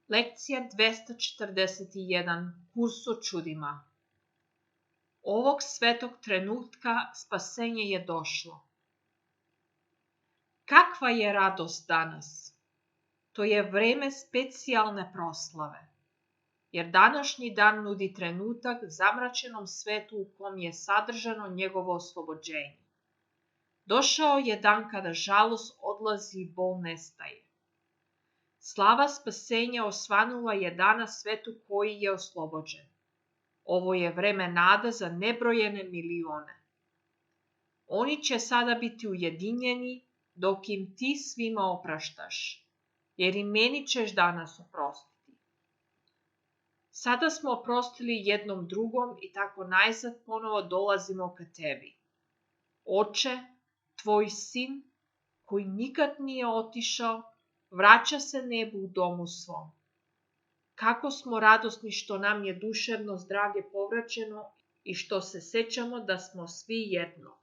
Lekcija 241. Kurs o čudima. Ovog svetog trenutka spasenje je došlo. Kakva je radost danas? To je vreme specijalne proslave, jer današnji dan nudi trenutak zamračenom svetu u kom je sadržano njegovo oslobođenje. Došao je dan kada žalost odlazi i bol nestaje. Slava spasenja osvanula je danas svetu koji je oslobođen. Ovo je vreme nada za nebrojene milione. Oni će sada biti ujedinjeni dok im ti svima opraštaš, jer i meni ćeš danas oprostiti. Sada smo oprostili jednom drugom i tako najzad ponovo dolazimo ka tebi. Oče, tvoj sin, koji nikad nije otišao, vraća se nebu u domu svom. Kako smo radosni što nam je duševno zdravlje povraćeno i što se sećamo da smo svi jedno.